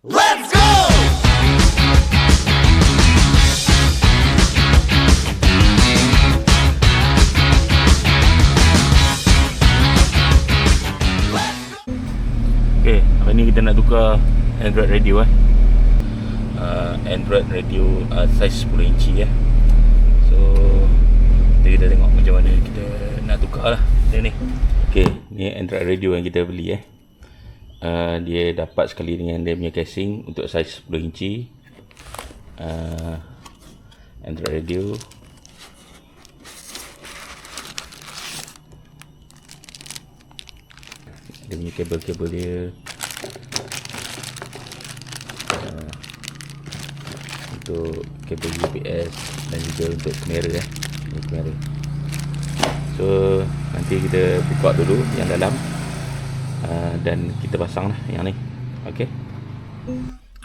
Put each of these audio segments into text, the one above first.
Let's go! Okay, hari ni kita nak tukar Android radio Android radio size 10 inci So kita tengok macam mana kita nak tukar lah dia ni. Okay, ni Android radio yang kita beli dia dapat sekali dengan dia punya casing untuk size 10 inci. Android radio dia punya kabel-kabel dia, untuk kabel UPS dan juga untuk kamera kamera. So nanti kita buka dulu yang dalam, dan kita pasang lah yang ni. Okay.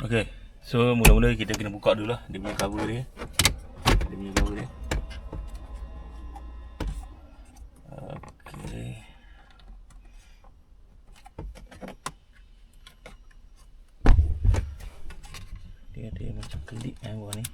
Okay, so mula-mula kita kena buka dulu lah dia punya cover dia. Okay. Dia ada macam kelip bawah ni.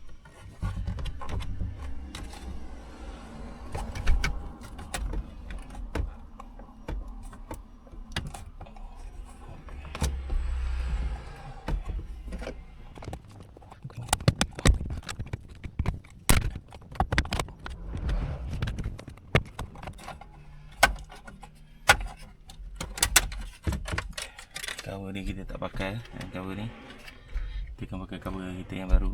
Cover ni kita tak pakai, cover ni kita akan pakai cover kita yang baru.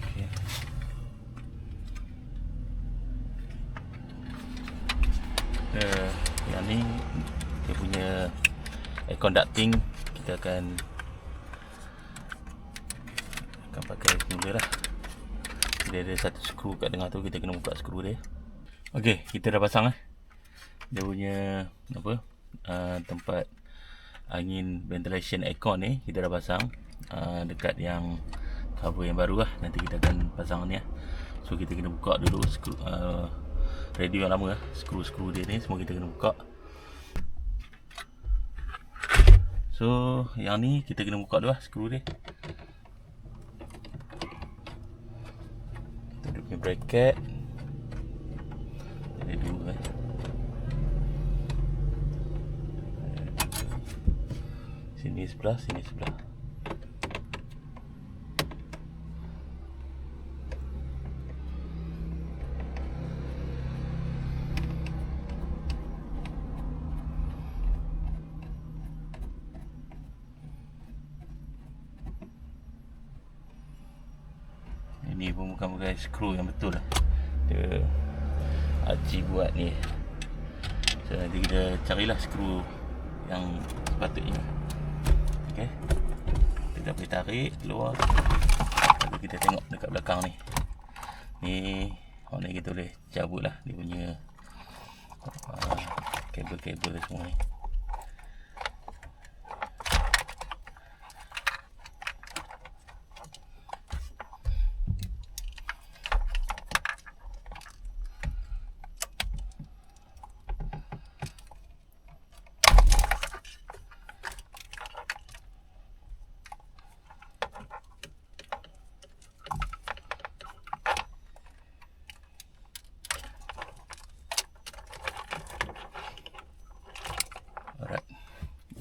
Okay. Yang ni dia punya air conducting, kita akan pakai semula lah. Dia ada satu skru kat tengah tu, kita kena buka skru dia. Okay, kita dah pasang dia punya tempat angin ventilation aircon ni kita dah pasang dekat yang cover yang baru lah. Nanti kita akan pasang ni So kita kena buka dulu skru, radio yang lama skru-skru dia ni semua kita kena buka. So yang ni kita kena buka dulu lah skru dia. Kita punya bracket ada dua sini sebelah, sini sebelah. Ini pun bukan skru yang betul lah. Dia Haji buat ni. So nanti kita carilah skru yang sepatutnya. Okay. Kita boleh tarik keluar. Lalu kita tengok dekat belakang ni. Ni kita boleh cabut lah dia punya kabel-kabel semua ni.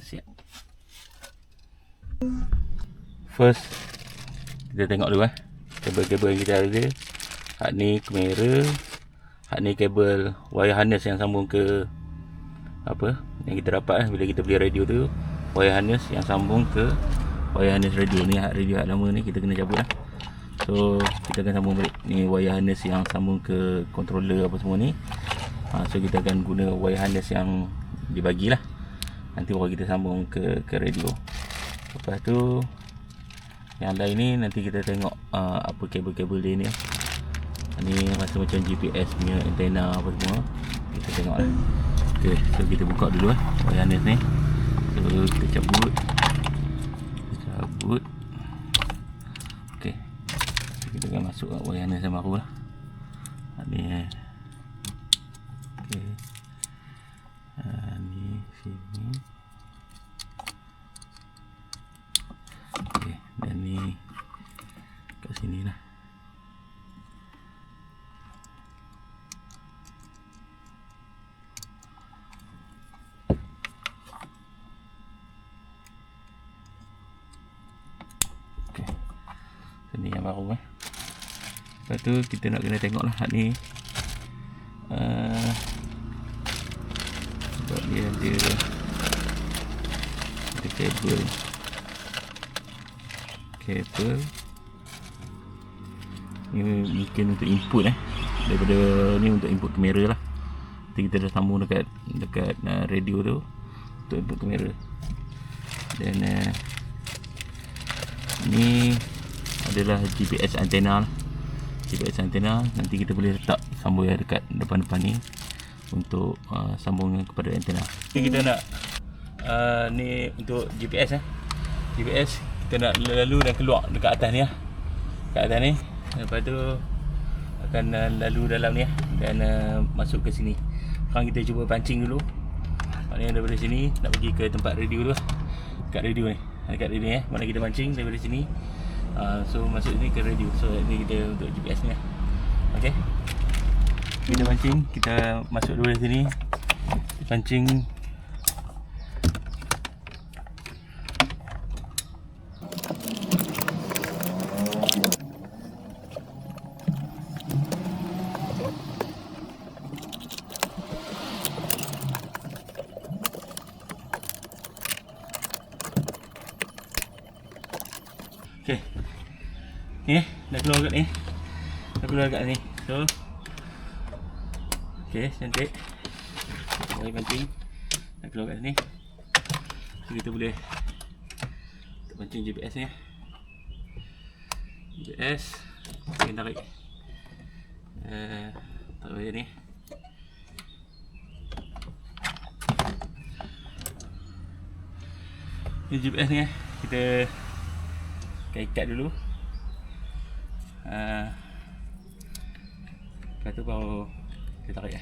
Siap. First kita tengok dulu kabel-kabel yang kita ada. Hak ni kamera, hak ni kabel wire harness yang sambung ke yang kita dapat bila kita beli radio tu, wire harness yang sambung ke wire harness radio ni. Hak radio hak lama ni kita kena cabut lah. So kita akan sambung balik ni wire harness yang sambung ke controller apa semua ni. So kita akan guna wire harness yang dibagilah. Nanti baru kita sambung ke radio. Lepas tu yang lain ni nanti kita tengok apa kabel-kabel dia ni. Ni rasa macam GPS punya antena apa semua. Kita tengok lah. Okay, so kita buka dulu wire harness ni. So kita cabut. Okay, kita akan masuk wire harness yang baru lah. Ni okay. Ni sini. baru Lepas tu kita nak kena tengok lah hak ni. Sebab dia ada kabel ni mungkin untuk input daripada ni untuk input kamera lah. Nanti kita dah sambung dekat radio tu untuk input kamera. Dan ni adalah GPS antena lah. GPS antena nanti kita boleh letak sambung dekat depan-depan ni untuk sambung kepada antena. Ni kita nak ni untuk GPS GPS kita nak lalu dan keluar dekat atas ni kat atas ni. Lepas tu akan lalu dalam ni dan masuk ke sini. Sekarang kita cuba pancing dulu. Maknanya daripada sini nak pergi ke tempat radio tu dekat radio ni. Dekat radio ni mana kita pancing daripada sini. So masuk sini ke radio. So ni kita untuk GPS ni okey. Kita pancing, kita masuk dulu dari sini. Pancing. Okey. Ni dah keluar kat ni. Dah keluar kat ni. So okey, cantik. Boleh pancing. Dah keluar kat sini. So, kita boleh pancing GPS ni. GPS kita tarik. Tarik ni. Ni GPS ni kita ikat dulu. Lepas tu baru kita tarik.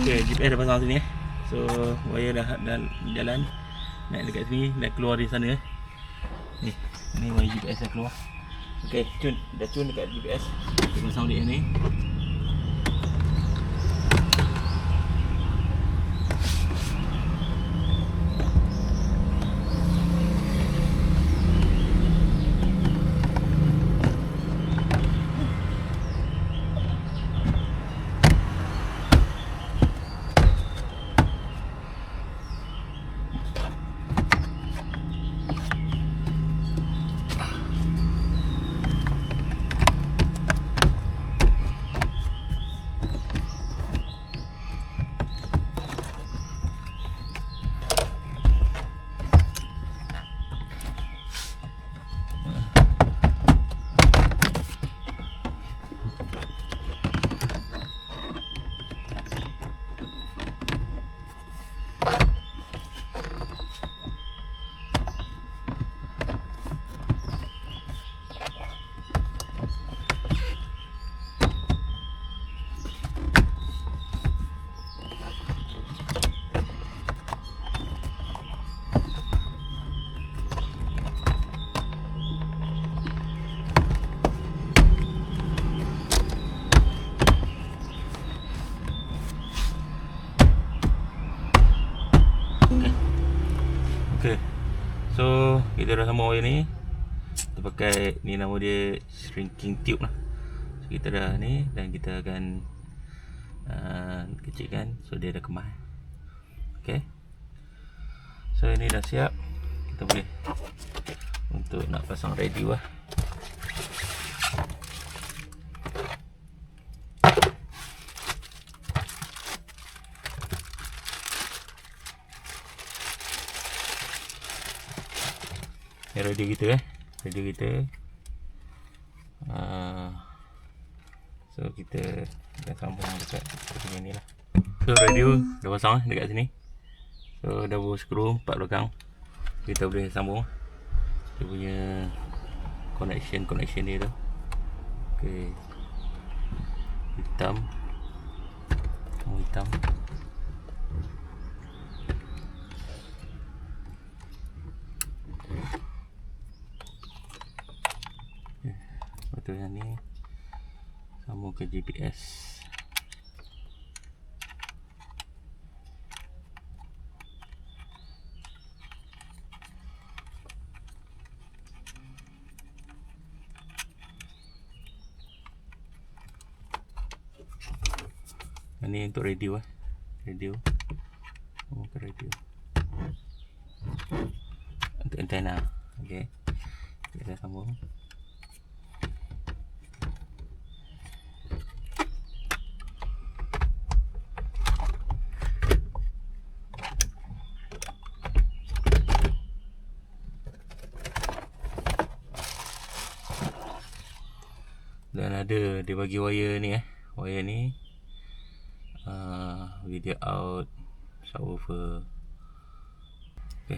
Okay, GPS dah pasang sini. So wire dah jalan naik dekat sini, dah keluar dari sana. Ni wire GPS dah keluar. Okey, dah cun dekat GPS. Kita pasang balik yang ni. Okay. So kita dah sambung wire ni. Kita pakai ni, nama dia shrinking tube lah. So kita dah ni dan kita akan kecilkan so dia dah kemas. Okay. So ini dah siap. Kita boleh untuk nak pasang radio lah. Ni radio kita radio kita. So kita dah sambung dekat sini lah. So radio dah pasang dekat sini. So double screw 4 belakang. Kita boleh sambung dia punya connection dia tu. Okay. Hitam. So yang ni sambung ke GPS. Yang ni untuk radio radio. Sambung ke radio. Untuk antena. Okey. Kita sambung. Dan ada dia bagi wire ni wire ni video out, subwoofer. Okey.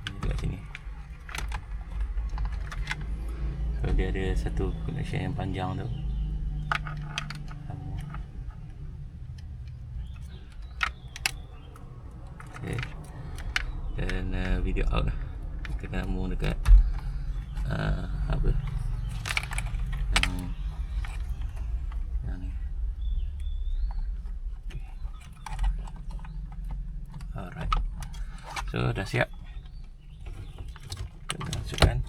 Ini dekat sini. So dia ada satu connection yang panjang tu. Okey. Dan video out lah. Kita kena sambung dekat apa? Yang ni. Alright. So dah siap. Kita masukkan.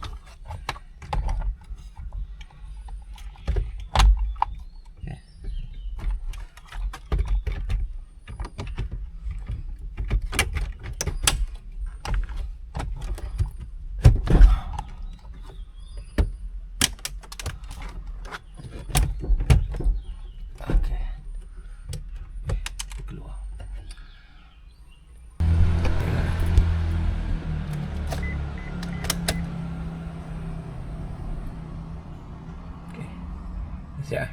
Okay. Okay. Kita keluar. Siap.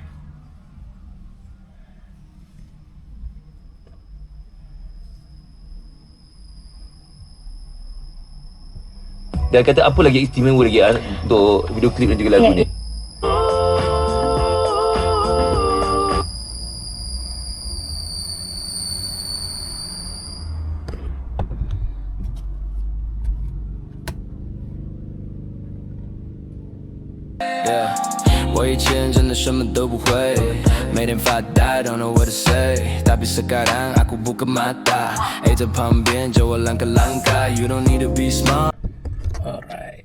Dia kata apa lagi istimewa lagi untuk video klip dan juga lagu ni? Yeah. 我以前真的什么都不会，每天发呆 don't know what to say， tapi sekarang aku buka mata， 在旁边叫我啷个啷个 ，You don't need to be smart。 Alright.